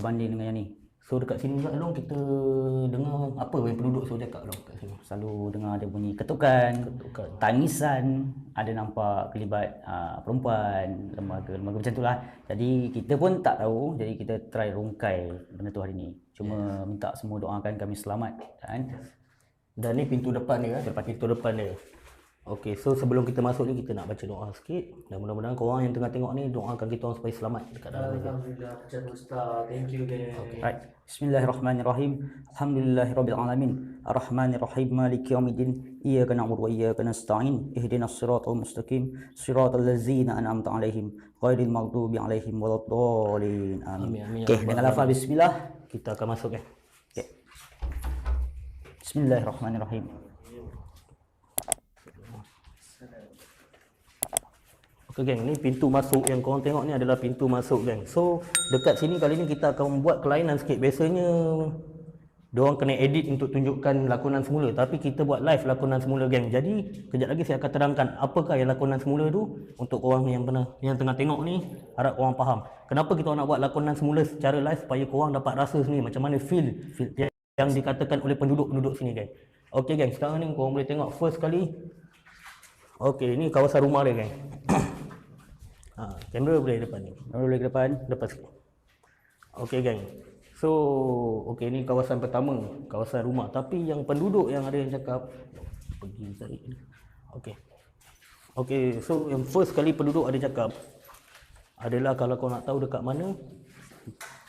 berbanding dengan yang ni. So dekat sini juga Long, kita dengar apa yang penduduk selalu cakap Long kat sini? Selalu dengar ada bunyi ketukan, tangisan, ada nampak kelibat perempuan, lembaga macam tu lah. Jadi kita pun tak tahu, jadi kita try rungkai benda tu hari ni. Cuma minta semua doakan kami selamat kan. Dan ni pintu depan dia kan? Pintu depan dia. Okey, so sebelum kita masuk ni kita nak baca doa sikit. Dan mudah-mudahan korang yang tengah tengok ni doakan kita orang supaya selamat dekat dalam ni. Alhamdulillah, Pucat Ustaz. Thank you guys. Okay. Right. Bismillahirrahmanirrahim. Alhamdulillahirabbil alamin. Arrahmanirrahim. Maliki yaumiddin. Iyyaka na'budu wa iyyaka nasta'in. Ihdinas siratal mustaqim. Siratal ladzina an'amta 'alaihim ghairil maghdubi 'alaihim waladdallin. Amin. Okey, dengan lafaz bismillah kita akan masuk kan. Okay. Bismillahirrahmanirrahim. Okay, geng, ni pintu masuk yang korang tengok ni adalah pintu masuk geng. So dekat sini kali ni kita akan buat kelainan sikit. Biasanya diorang kena edit untuk tunjukkan lakonan semula, tapi kita buat live lakonan semula geng. Jadi kejap lagi saya akan terangkan apakah yang lakonan semula tu untuk korang yang tengah tengok ni, harap korang faham. Kenapa kita nak buat lakonan semula secara live, supaya korang dapat rasa sendiri macam mana feel yang dikatakan oleh penduduk-penduduk sini geng. Okey geng, sekarang ni korang boleh tengok first kali. Okey, ni kawasan rumah dia geng. Kamera boleh depan ni. Boleh ke depan? Depan sikit. Okey geng. So, okey ni kawasan pertama, kawasan rumah. Tapi yang penduduk yang ada yang cakap pergi tarik ni. Okey. Okey, so yang first kali penduduk ada cakap adalah, kalau kau nak tahu dekat mana,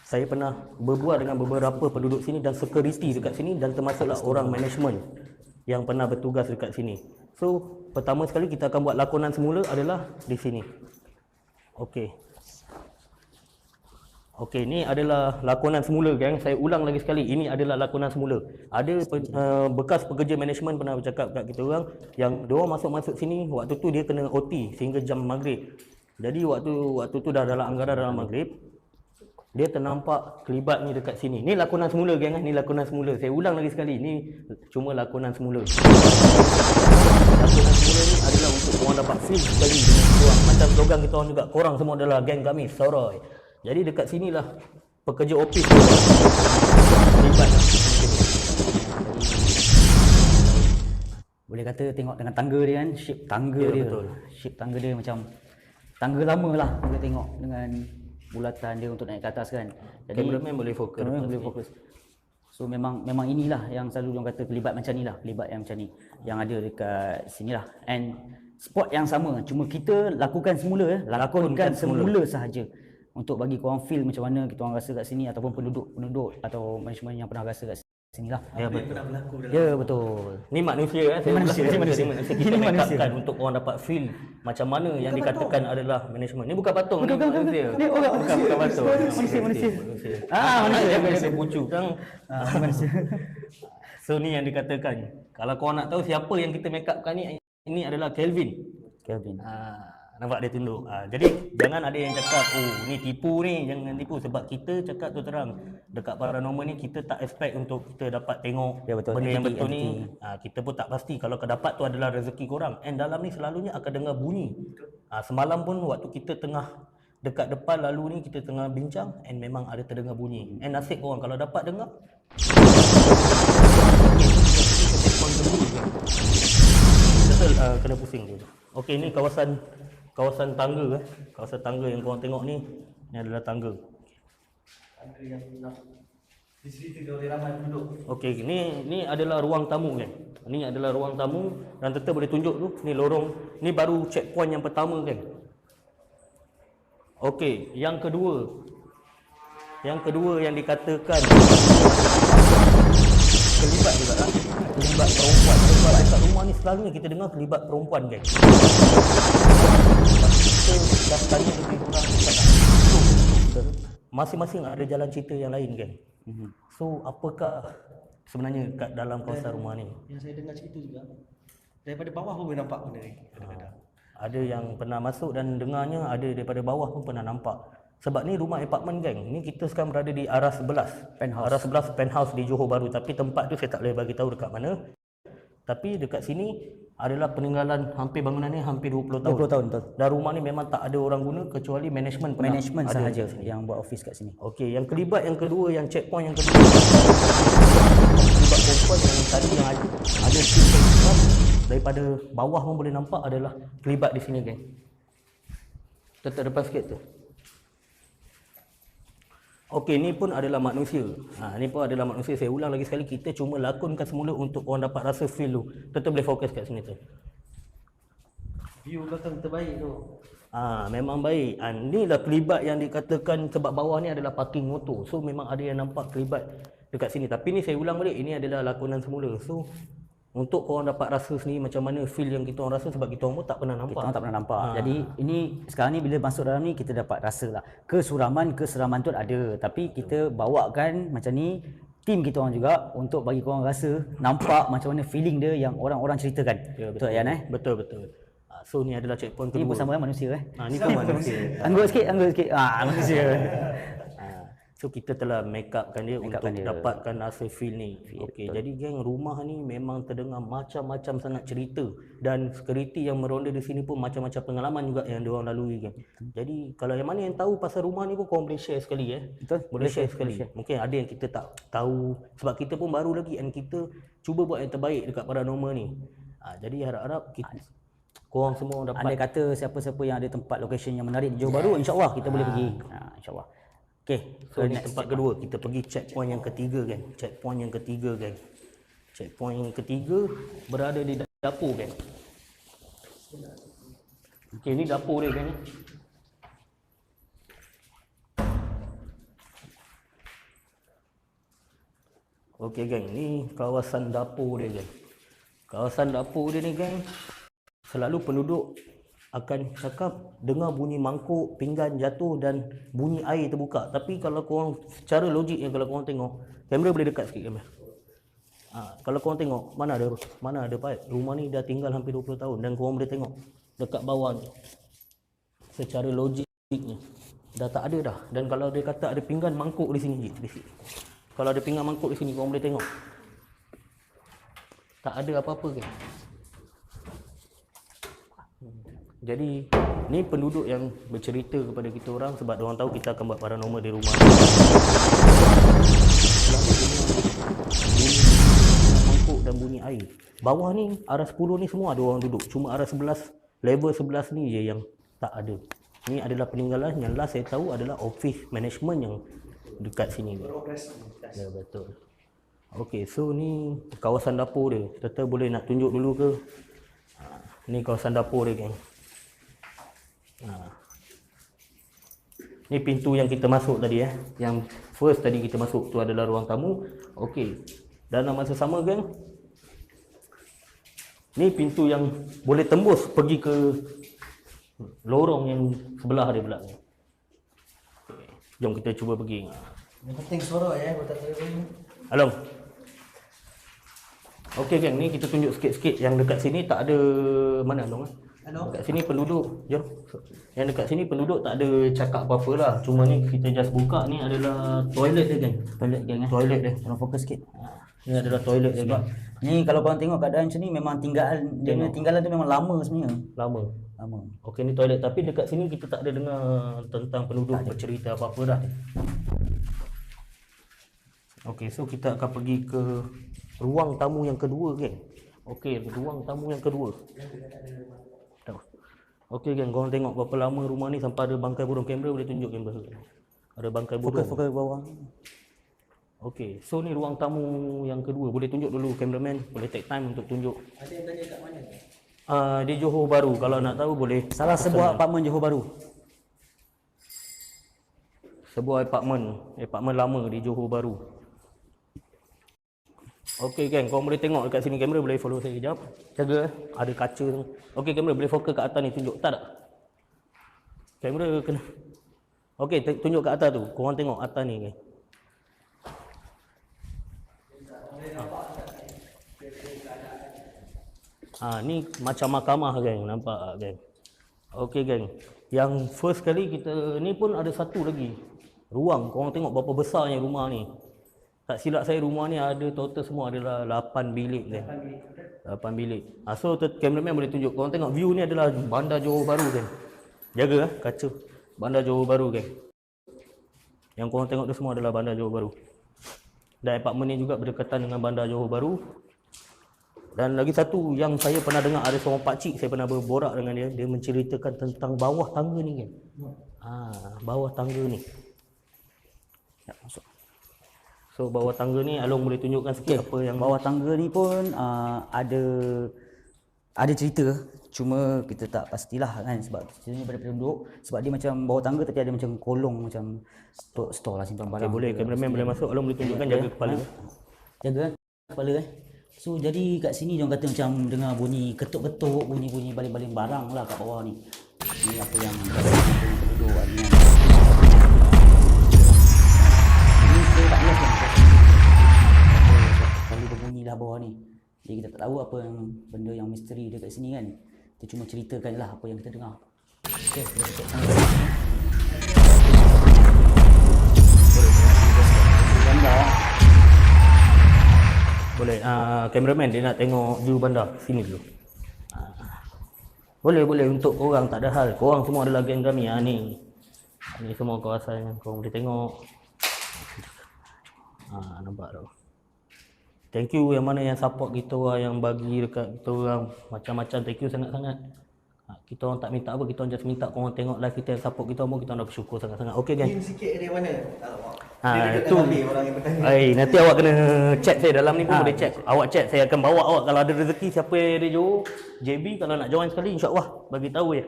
saya pernah berbual dengan beberapa penduduk sini dan security dekat sini, dan termasuklah orang management yang pernah bertugas dekat sini. So, pertama sekali kita akan buat lakonan semula adalah di sini. Okey. Okey, ni adalah lakonan semula geng. Saya ulang lagi sekali, ini adalah lakonan semula. Ada bekas pekerja management pernah bercakap kat kita orang yang diorang masuk sini waktu tu dia kena OT sehingga jam maghrib. Jadi waktu tu dah dalam anggaran dalam maghrib, dia ternampak kelibat ni dekat sini. Ni lakonan semula geng, ni lakonan semula. Saya ulang lagi sekali, ni cuma lakonan semula. Lakonan semula ni adalah untuk korang dapat feel sekali dengan korang. Macam slogan kita orang juga, korang semua adalah geng kami, Soroy. Jadi dekat sinilah pekerja ofis kelibat lah. Boleh kata tengok dengan tangga dia kan, shape tangga dia. Betul. Shape tangga dia macam tangga lama lah, boleh tengok dengan bulatan dia untuk naik ke atas kan. Jadi Kameraman boleh fokus. Kameraman boleh fokus. So memang inilah yang selalu orang kata kelibat macam ni lah, kelibat yang macam ni yang ada dekat sini lah. And spot yang sama, cuma kita lakukan semula lakukan semula sahaja untuk bagi korang feel macam mana kita orang rasa kat sini, ataupun penduduk atau management yang pernah rasa kat sini lah. Ya betul. Ya betul. Ni manusia kan. Ini manusia. Kita manusia untuk orang dapat feel macam mana yang dikatakan adalah management. Ni bukan patung, ni manusia. Ni orang bukan patung. Manusia. Manusia pucuk kan. Manusia. So ni yang dikatakan. Kalau korang nak tahu siapa yang kita make upkan ni, ini adalah Kelvin. Nampak dia tunduk. Jadi jangan ada yang cakap, oh ni tipu ni, jangan tipu. Sebab kita cakap tu terang, dekat paranormal ni kita tak expect untuk kita dapat tengok benda yang betul ni. Kita pun tak pasti. Kalau dapat tu adalah rezeki korang. And dalam ni selalunya akan dengar bunyi. Semalam pun waktu kita tengah dekat depan lalu ni, kita tengah bincang, and memang ada terdengar bunyi. And nasib korang kalau dapat dengar, betul kena pusing tu. Okey, ni kawasan tangga kawasan tangga yang korang tengok ni adalah tangga. Tangga yang diceritakan oleh ramai penduduk. Okey, ni adalah ruang tamu kan. Ni adalah ruang tamu, dan tetap boleh tunjuk tu, ni lorong, ni baru checkpoint yang pertama kan. Okey, yang kedua yang dikatakan kelibat juga lah. Kelibat perempuan. Sebab dekat rumah ni selalunya kita dengar kelibat perempuan geng. Kita dah tanya lebih kurang masing-masing ada jalan cerita yang lain geng. So apakah sebenarnya kat dalam kawasan rumah ni? Yang saya dengar cerita juga, daripada bawah pun boleh nampak benda ni kadang-kadang. Ada yang pernah masuk dan dengarnya, ada daripada bawah pun pernah nampak. Sebab ni rumah apartmen geng. Ni kita sekarang berada di arah 11. Arah 11 penthouse di Johor Bahru. Tapi tempat tu saya tak boleh bagi tahu dekat mana. Tapi dekat sini adalah peninggalan hampir bangunan ni hampir 20 tahun. 20 tahun betul. Dan rumah ni memang tak ada orang guna kecuali management pernah Management ada sahaja kat sini. yang buat office kat sini. Okey, yang kelibat yang kedua, yang checkpoint yang kedua. Kelibat perempuan yang tadi yang ada sikit daripada bawah pun boleh nampak adalah kelibat di sini, geng. Tetap depan sikit tu. Okey, ni pun adalah manusia. Ni pun adalah manusia. Saya ulang lagi sekali, kita cuma lakonkan semula untuk orang dapat rasa feel tu. Tetap boleh fokus kat sini tu. View belakang terbaik tu. Memang baik. Inilah kelibat yang dikatakan sebab bawah ni adalah parking motor. So memang ada yang nampak kelibat dekat sini. Tapi ni saya ulang balik, ini adalah lakonan semula. So untuk korang dapat rasa sendiri macam mana feel yang kita orang rasa sebab kita orang pun tak pernah nampak. Kita orang tak pernah nampak. Jadi ini sekarang ni bila masuk dalam ni kita dapat rasa lah. Kesuraman tu ada. Tapi kita bawakan macam ni tim kita orang juga untuk bagi korang rasa nampak macam mana feeling dia yang orang-orang ceritakan. Ya, betul Yan Betul. So ni adalah checkpoint kedua. Ni bersama manusia Ni pun manusia. Anggut sikit. Manusia. So kita telah make upkan dia Make untuk upkan dia. dapatkan rasa feel ni. Okey, jadi geng, rumah ni memang terdengar macam-macam sangat cerita dan security yang meronda di sini pun macam-macam pengalaman juga yang diorang lalui, geng. Jadi kalau yang mana yang tahu pasal rumah ni pun korang boleh share sekali Betul. Boleh share sekali. Mungkin ada yang kita tak tahu sebab kita pun baru lagi and kita cuba buat yang terbaik dekat paranormal ni. Jadi harap-harap kita korang semua dapat. Andai kata siapa-siapa yang ada tempat location yang menarik di Johor Bahru, insya-Allah kita boleh pergi. InsyaAllah. Okey, So ni tempat kedua, kita pergi checkpoint yang ketiga, geng. Checkpoint yang ketiga, geng. Checkpoint yang ketiga berada di dapur, geng. Okey, ni dapur dia, geng. Okey, geng, ni kawasan dapur dia, geng. Kawasan dapur dia ni, geng, selalu penduduk akan cakap dengar bunyi mangkuk, pinggan jatuh dan bunyi air terbuka. Tapi kalau korang secara logik yang kalau korang tengok, kamera boleh dekat sikit kamera. Kalau korang tengok mana ada pipe. Rumah ni dah tinggal hampir 20 tahun dan korang boleh tengok dekat bawah ni. Secara logiknya dah tak ada dah. Dan kalau dia kata ada pinggan mangkuk di sini, di sini. Kalau ada pinggan mangkuk di sini korang boleh tengok. Tak ada apa-apa ke? Jadi ni penduduk yang bercerita kepada kita orang sebab diorang tahu kita akan buat paranormal di rumah. Bunyi mangkuk dan bunyi air. Bawah ni arah 10 ni semua ada orang duduk. Cuma arah 11, level 11 ni je yang tak ada. Ni adalah peninggalan yang last saya tahu adalah office management yang dekat sini. Ya, betul. Okey, so ni kawasan dapur dia. Kita boleh nak tunjuk dulu ke? Ni kawasan dapur dia, geng. Ni pintu yang kita masuk tadi Yang first tadi kita masuk tu adalah ruang tamu. Okey. Dan dalam masa sama, geng, ni pintu yang boleh tembus pergi ke lorong yang sebelah dia pula. Okay. Jom kita cuba pergi. Yang penting suara buat tak tahu. Halo. Okey, geng, ni kita tunjuk sikit-sikit yang dekat sini tak ada mana Long. Dekat sini penduduk, jom. Yang dekat sini penduduk tak ada cakap apa-apa lah. Cuma ni kita just buka, ni adalah toilet dia, geng. Toilet geng Toilet dia. Tolong fokus sikit. Ni adalah toilet dia, geng. Ni kalau korang tengok keadaan macam ni memang tinggalan tu memang lama sebenarnya. Lama. Lama. Okey, ni toilet, tapi dekat sini kita tak ada dengar tentang penduduk bercerita apa-apa dah. Okey, so kita akan pergi ke ruang tamu yang kedua, geng. Okey, ruang tamu yang kedua. Okey, geng, korang tengok berapa lama rumah ni sampai ada bangkai burung. Kamera boleh tunjuk kamera. Ada bangkai burung. Fokus ke bawah. Okey, so ni ruang tamu yang kedua. Boleh tunjuk dulu cameraman, boleh take time untuk tunjuk. Ada yang tanya kat mana? Di Johor Bahru. Kalau nak tahu boleh. Salah sebuah apartmen Johor Bahru. Sebuah apartmen lama di Johor Bahru. Okey, geng, korang boleh tengok dekat sini. Kamera boleh follow saya kejap. Jaga, ada kaca. Okey, kamera boleh fokus kat atas ni, tunjuk. Tak tak? Kamera kena. Okey, tunjuk kat atas tu. Korang tengok atas ni, geng. Ni macam mahkamah, geng. Nampak, geng. Okey, geng. Yang first kali kita ni pun ada satu lagi ruang. Korang tengok berapa besarnya rumah ni. Tak silap saya rumah ni ada total semua adalah 8 bilik, geng. 8 bilik. So cameraman boleh tunjuk. Korang tengok view ni adalah Bandar Johor Bahru kan. Jaga kaca. Bandar Johor Bahru kan. Yang korang tengok tu semua adalah Bandar Johor Bahru. Dan apartmen ni juga berdekatan dengan Bandar Johor Bahru. Dan lagi satu yang saya pernah dengar, ada seorang pakcik saya pernah berborak dengan dia. Dia menceritakan tentang bawah tangga ni kan. Bawah tangga ni. Ya, masuk. So bawah tangga ni Along boleh tunjukkan sikit apa yang Bawah tangga ni pun ada cerita, cuma kita tak pastilah kan, sebab cerita ni pada penduduk, sebab dia macam bawah tangga tapi ada macam kolong, macam store lah, simpan barang. boleh, cameraman boleh masuk. Along boleh tunjukkan, jaga kepala. Jaga kepala So jadi kat sini dia orang kata macam dengar bunyi ketuk-ketuk, bunyi-bunyi baling-baling barang lah kat bawah ni. Ni apa yang penduduk ni. Ini saya tak jelas kan. Kalau berbunyi lah bawah ni. Jadi kita tak tahu apa yang benda yang misteri dia kat sini kan. Kita cuma ceritakan lah apa yang kita dengar. Okey, kita tutup tangga. Boleh, cameraman dia nak tengok view bandar. Sini dulu. Boleh untuk korang, tak ada hal. Korang semua adalah geng kami. Ni semua kawasan yang korang boleh tengok. Nampak tu. Thank you yang mana yang support kita orang, yang bagi dekat kita orang macam-macam. Thank you sangat-sangat. Kita orang tak minta apa, kita orang just minta korang tengok live kita, yang support kita orang, kita orang dah bersyukur sangat-sangat. Okey kan? Pin sikit dari mana? Itu orang yang bertanya. nanti awak kena chat saya dalam ni pun boleh chat. Awak chat, saya akan bawa awak kalau ada rezeki, siapa yang dari Johor, JB kalau nak join sekali insya-Allah bagi tahu ya.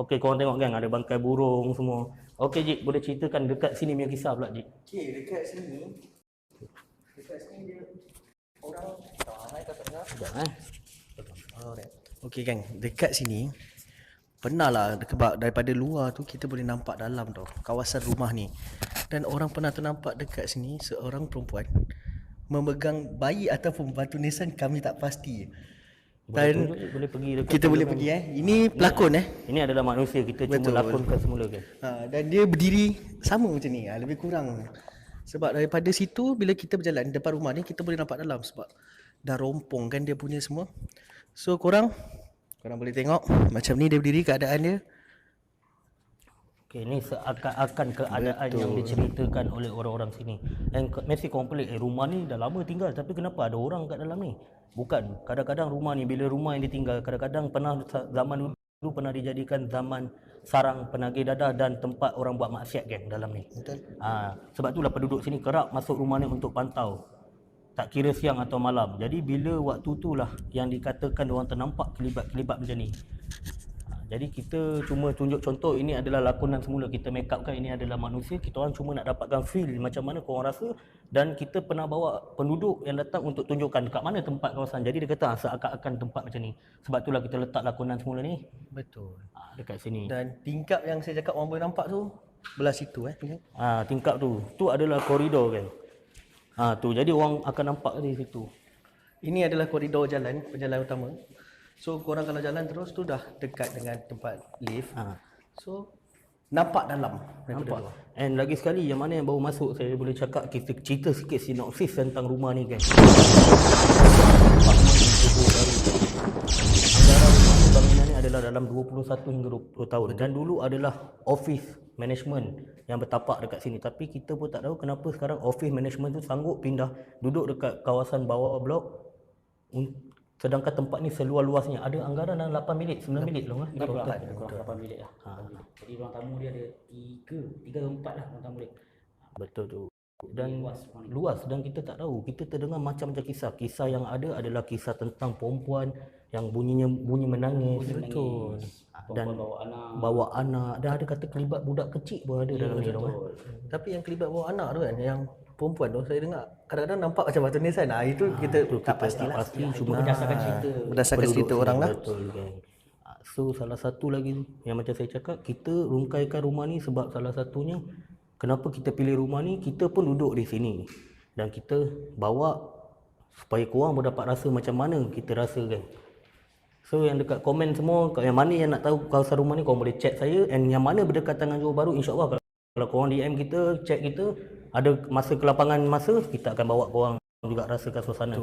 Okey, korang tengok kan ada bangkai burung semua. Okey Jik, boleh ceritakan dekat sini punya kisah pula Jik. Okey, dekat sini dia orang Okey gang, dekat sini pernah lah daripada luar tu kita boleh nampak dalam tau kawasan rumah ni. Dan orang pernah ternampak dekat sini seorang perempuan memegang bayi ataupun batu nisan, kami tak pasti. Dan Boleh pergi dekat kita boleh pergi ini pelakon Ini adalah manusia, kita cuma lakonkan semula kan. dan dia berdiri sama macam ni, lebih kurang. Sebab daripada situ bila kita berjalan depan rumah ni kita boleh nampak dalam, sebab dah rompong kan dia punya semua. So korang boleh tengok macam ni dia berdiri keadaan dia. Okey, ni seakan-akan keadaan yang diceritakan oleh orang-orang sini. Dan mesti korang pelik, rumah ni dah lama tinggal tapi kenapa ada orang kat dalam ni? Bukan, kadang-kadang rumah ni, bila rumah yang ditinggal, kadang-kadang pernah zaman dulu pernah dijadikan zaman sarang penagih dadah dan tempat orang buat maksiat geng dalam ni. Betul. Sebab itulah penduduk sini kerap masuk rumah ni untuk pantau. Tak kira siang atau malam. Jadi bila waktu itulah yang dikatakan orang ternampak kelibat-kelibat macam ni. Jadi kita cuma tunjuk contoh, ini adalah lakonan semula, kita make up kan ini adalah manusia, kita orang cuma nak dapatkan feel macam mana korang rasa. Dan kita pernah bawa penduduk yang datang untuk tunjukkan kat mana tempat kawasan. Jadi dia kata seakan-akan tempat macam ni. Sebab itulah kita letak lakonan semula ni. Betul. Dekat sini. Dan tingkap yang saya cakap orang boleh nampak tu belah situ Tingkap tu adalah koridor kan. Tu jadi orang akan nampak di situ. Ini adalah koridor perjalanan utama. So korang kalau jalan terus tu dah dekat dengan tempat lift. So nampak dalam daripada luar. And lagi sekali yang mana yang baru masuk, saya boleh cakap kita cerita sikit sinopsis tentang rumah ni kan. Anggaran rumah bangunan ni adalah dalam 21 hingga 20 tahun. Dan dulu adalah office management yang bertapak dekat sini. Tapi kita pun tak tahu kenapa sekarang office management tu sanggup pindah duduk dekat kawasan bawah blok. Sedangkan tempat ni seluas-luasnya ada anggaran dalam 8 bilik, 9 bilik loh. Kurang 8 bilik lah. Jadi ruang tamu dia ada 3 ke 4 lah ruang tamu dia. Betul tu. Dan luas dan kita tak tahu. Kita terdengar macam-macam kisah. Kisah yang ada adalah kisah tentang perempuan yang bunyi menangis. Betul. Dan bawa anak. Dan ada kata kelibat budak kecil pun ada dalam ni. Tapi yang kelibat bawa anak tu kan, yang perempuan tu saya dengar kadang-kadang nampak macam batu nisan. Itu kita tak pastilah. Pasti cuma berdasarkan cerita orang lah. Betul kan. So salah satu lagi yang macam saya cakap, kita rungkaikan rumah ni sebab salah satunya kenapa kita pilih rumah ni, kita pun duduk di sini dan kita bawa supaya korang pun dapat rasa macam mana kita rasa kan. So yang dekat komen semua, yang mana yang nak tahu kawasan rumah ni, korang boleh chat saya. And yang mana berdekatan dengan Johor Bahru, insyaAllah kalau korang DM kita, chat kita, ada masa kelapangan masa, kita akan bawa korang juga rasakan suasana.